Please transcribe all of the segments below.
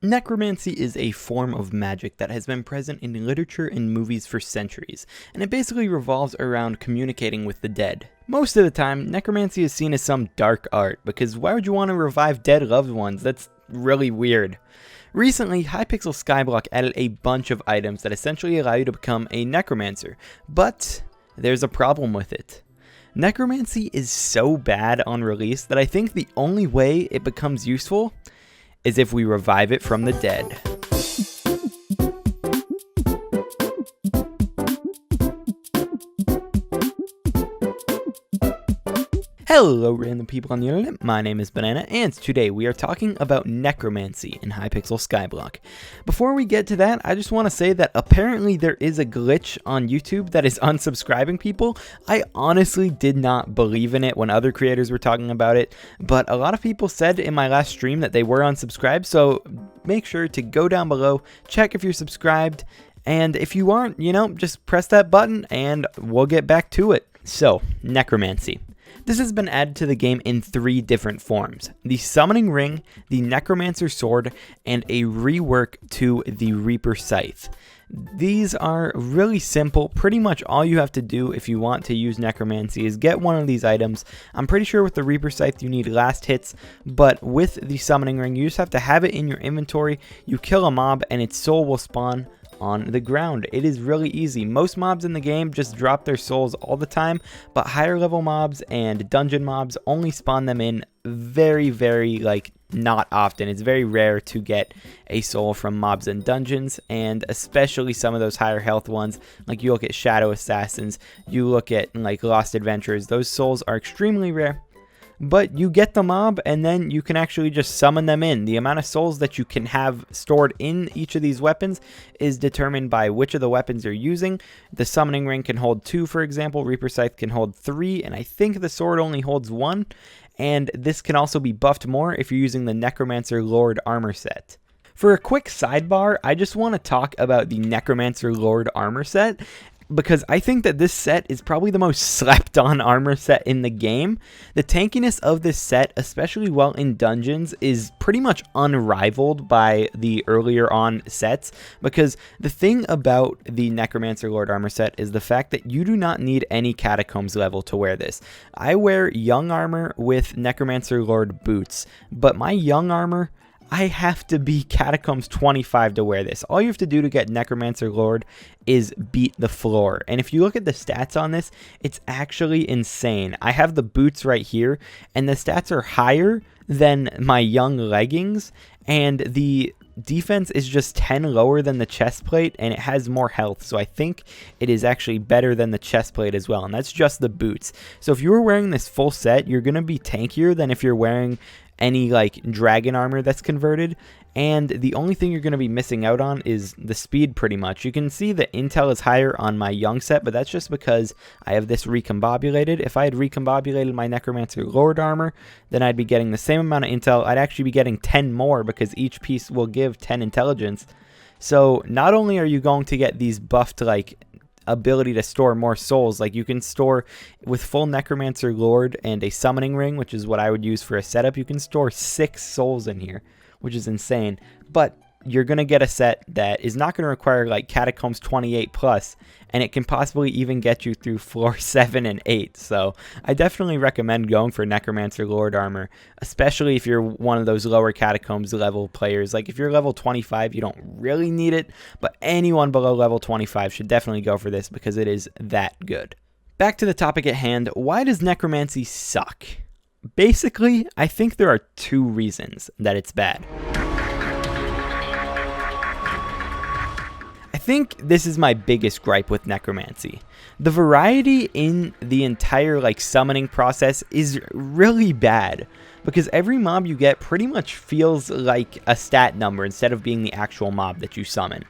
Necromancy is a form of magic that has been present in literature and movies for centuries, and it basically revolves around communicating with the dead. Most of the time, necromancy is seen as some dark art, because why would you want to revive dead loved ones? That's really weird. Recently, Hypixel Skyblock added a bunch of items that essentially allow you to become a necromancer, but there's a problem with it. Necromancy is so bad on release that I think the only way it becomes useful is if we revive it from the dead. Hello random people on the internet, my name is Banana, and today we are talking about necromancy in Hypixel Skyblock. Before we get to that, I just want to say that apparently there is a glitch on YouTube that is unsubscribing people. I honestly did not believe in it when other creators were talking about it, but a lot of people said in my last stream that they were unsubscribed, so make sure to go down below, check if you're subscribed, and if you aren't, just press that button and we'll get back to it. So, necromancy. This has been added to the game in 3 different forms: the Summoning Ring, the Necromancer Sword, and a rework to the Reaper Scythe. These are really simple. Pretty much all you have to do if you want to use necromancy is get one of these items. I'm pretty sure with the Reaper Scythe you need last hits, but with the Summoning Ring you just have to have it in your inventory. You kill a mob and its soul will spawn on the ground. It is really easy. Most mobs in the game just drop their souls all the time, but higher level mobs and dungeon mobs only spawn them in very not often. It's very rare to get a soul from mobs in dungeons, and especially some of those higher health ones. Like you look at Shadow Assassins, you look at like Lost Adventurers, those souls are extremely rare. But you get the mob and then you can actually just summon them in. The amount of souls that you can have stored in each of these weapons is determined by which of the weapons you're using. The Summoning Ring can hold 2, for example. Reaper Scythe can hold 3, and I think the sword only holds 1. And this can also be buffed more if you're using the Necromancer Lord armor set. For a quick sidebar, I just want to talk about the Necromancer Lord armor set, because I think that this set is probably the most slept on armor set in the game. The tankiness of this set, especially while in dungeons, is pretty much unrivaled by the earlier on sets, because the thing about the Necromancer Lord armor set is the fact that you do not need any Catacombs level to wear this. I wear Young armor with Necromancer Lord boots, but my Young armor, I have to be Catacombs 25 to wear this. All you have to do to get Necromancer Lord is beat the floor. And if you look at the stats on this, it's actually insane. I have the boots right here, and the stats are higher than my Young leggings, and the defense is just 10 lower than the chest plate, and it has more health. So I think it is actually better than the chest plate as well, and that's just the boots. So if you were wearing this full set, you're going to be tankier than if you're wearing any like dragon armor that's converted, and the only thing you're going to be missing out on is the speed. Pretty much you can see the intel is higher on my Young set, but that's just because I have this recombobulated. If I had recombobulated my Necromancer Lord armor, then I'd be getting the same amount of intel. I'd actually be getting 10 more because each piece will give 10 intelligence. So not only are you going to get these buffed like ability to store more souls, like you can store with full Necromancer Lord and a Summoning Ring, which is what I would use for a setup, you can store 6 souls in here, which is insane. But you're going to get a set that is not going to require like Catacombs 28 plus, and it can possibly even get you through floor 7 and 8. So I definitely recommend going for Necromancer Lord armor, especially if you're one of those lower Catacombs level players. Like if you're level 25, you don't really need it, but anyone below level 25 should definitely go for this because it is that good. Back to the topic at hand, why does necromancy suck? Basically, I think there are 2 reasons that it's bad. I think this is my biggest gripe with necromancy. The variety in the entire like summoning process is really bad, because every mob you get pretty much feels like a stat number instead of being the actual mob that you summon.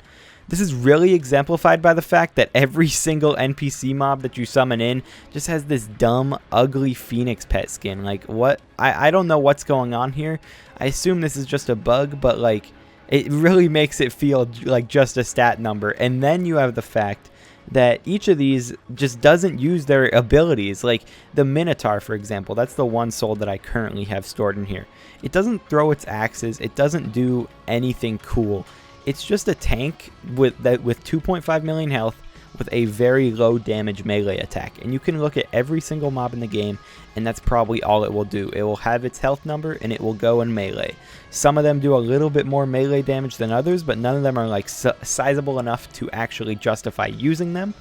This is really exemplified by the fact that every single NPC mob that you summon in just has this dumb, ugly Phoenix pet skin. Like, what? I don't know what's going on here. I assume this is just a bug, but like, it really makes it feel like just a stat number. And then you have the fact that each of these just doesn't use their abilities. Like the Minotaur, for example, that's the one soul that I currently have stored in here. It doesn't throw its axes. It doesn't do anything cool. It's just a tank with 2.5 million health with a very low damage melee attack. And you can look at every single mob in the game, and that's probably all it will do. It will have its health number, and it will go in melee. Some of them do a little bit more melee damage than others, but none of them are like sizable enough to actually justify using them.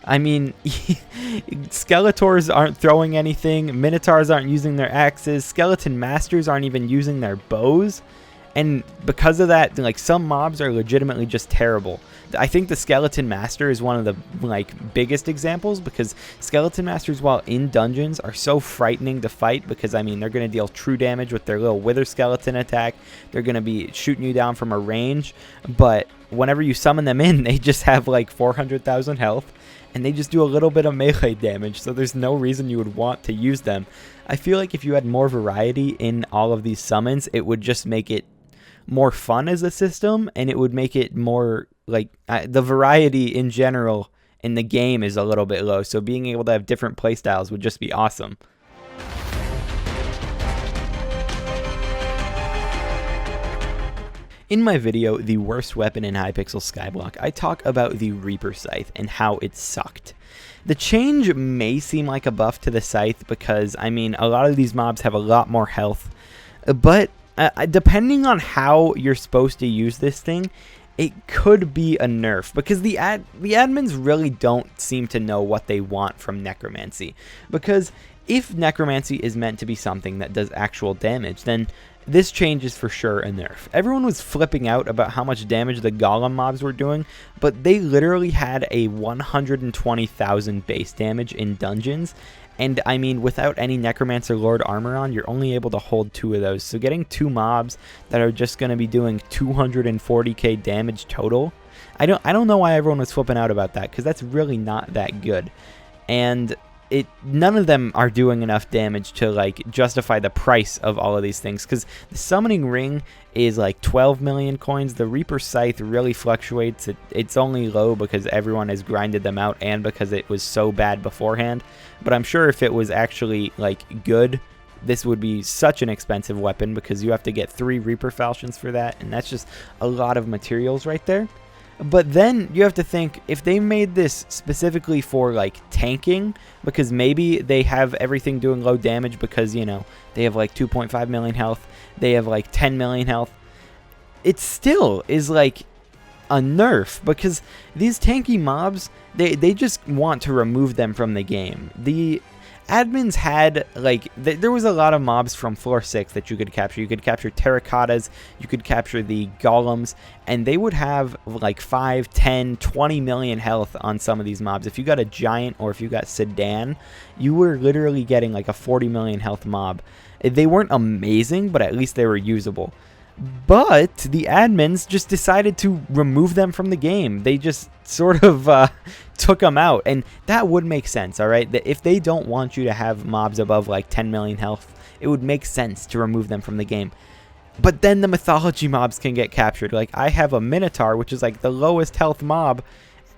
I mean, Skeletors aren't throwing anything, Minotaurs aren't using their axes, Skeleton Masters aren't even using their bows. And because of that, like, some mobs are legitimately just terrible. I think the Skeleton Master is one of the biggest examples, because Skeleton Masters, while in dungeons, are so frightening to fight, because I mean they're going to deal true damage with their little Wither Skeleton attack. They're going to be shooting you down from a range, but whenever you summon them in, they just have like 400,000 health, and they just do a little bit of melee damage, so there's no reason you would want to use them. I feel like if you had more variety in all of these summons, it would just make it more fun as a system, and it would make it more like the variety in general in the game is a little bit low, so being able to have different playstyles would just be awesome. In my video, The Worst Weapon in Hypixel Skyblock, I talk about the Reaper Scythe and how it sucked. The change may seem like a buff to the Scythe because, I mean, a lot of these mobs have a lot more health, but depending on how you're supposed to use this thing, it could be a nerf, because the admins really don't seem to know what they want from Necromancy. Because if Necromancy is meant to be something that does actual damage, then this change is for sure a nerf. Everyone was flipping out about how much damage the Golem mobs were doing, but they literally had a 120,000 base damage in dungeons. And I mean, without any Necromancer Lord armor on, you're only able to hold 2 of those. So getting 2 mobs that are just going to be doing 240k damage total, I don't know why everyone was flipping out about that, because that's really not that good. And none of them are doing enough damage to like justify the price of all of these things, because the Summoning Ring is like 12 million coins. The Reaper Scythe really fluctuates. It's only low because everyone has grinded them out and because it was so bad beforehand. But I'm sure if it was actually like good, this would be such an expensive weapon, because you have to get 3 Reaper Falchions for that, and that's just a lot of materials right there. But then you have to think, if they made this specifically for like tanking, because maybe they have everything doing low damage because, you know, they have like 2.5 million health, they have like 10 million health, it still is like a nerf, because these tanky mobs, they just want to remove them from the game. The admins had like there was a lot of mobs from floor 6 that you could capture. You could capture terracottas, you could capture the golems, and they would have like 5, 10, 20 million health on some of these mobs. If you got a giant or if you got sedan, you were literally getting like a 40 million health mob. They weren't amazing, but at least they were usable. But the admins just decided to remove them from the game. They just sort of took them out, and that would make sense, alright? That if they don't want you to have mobs above like 10 million health, it would make sense to remove them from the game. But then the mythology mobs can get captured. Like, I have a Minotaur, which is like the lowest health mob,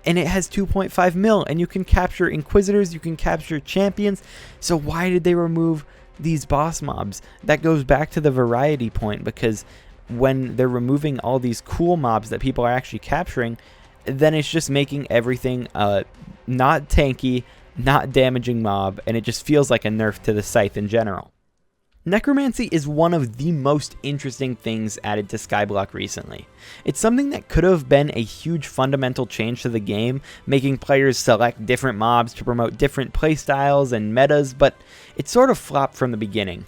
and it has 2.5 mil, and you can capture Inquisitors, you can capture Champions. So why did they remove these boss mobs? That goes back to the variety point, because when they're removing all these cool mobs that people are actually capturing, then it's just making everything not tanky, not damaging mob, and it just feels like a nerf to the Scythe in general. Necromancy is one of the most interesting things added to Skyblock recently. It's something that could have been a huge fundamental change to the game, making players select different mobs to promote different playstyles and metas, but it sort of flopped from the beginning.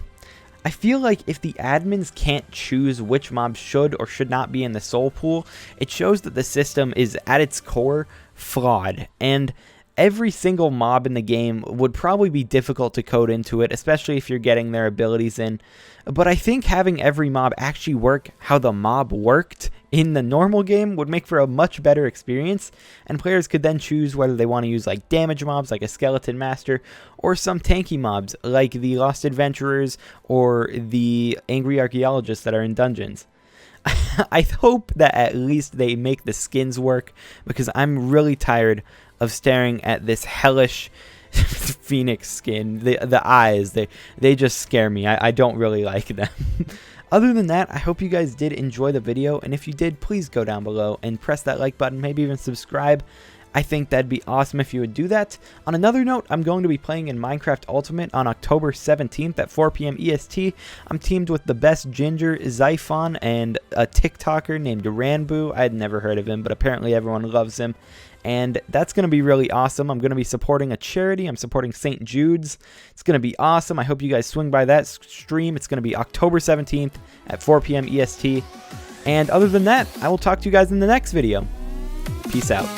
I feel like if the admins can't choose which mobs should or should not be in the soul pool, it shows that the system is at its core flawed, and every single mob in the game would probably be difficult to code into it, especially if you're getting their abilities in. But I think having every mob actually work how the mob worked in the normal game would make for a much better experience, and players could then choose whether they want to use like damage mobs like a Skeleton Master, or some tanky mobs like the Lost Adventurers or the Angry Archaeologists that are in dungeons. I hope that at least they make the skins work, because I'm really tired of staring at this hellish phoenix skin. The eyes, they just scare me. I don't really like them. Other than that, I hope you guys did enjoy the video, and if you did, please go down below and press that like button, maybe even subscribe. I think that'd be awesome if you would do that. On another note, I'm going to be playing in Minecraft Ultimate on October 17th at 4 p.m. EST. I'm teamed with the best Ginger, Zyphon, and a TikToker named Ranboo. I had never heard of him, but apparently everyone loves him. And that's going to be really awesome. I'm going to be supporting a charity. I'm supporting St. Jude's. It's going to be awesome. I hope you guys swing by that stream. It's going to be October 17th at 4 p.m. EST. And other than that, I will talk to you guys in the next video. Peace out.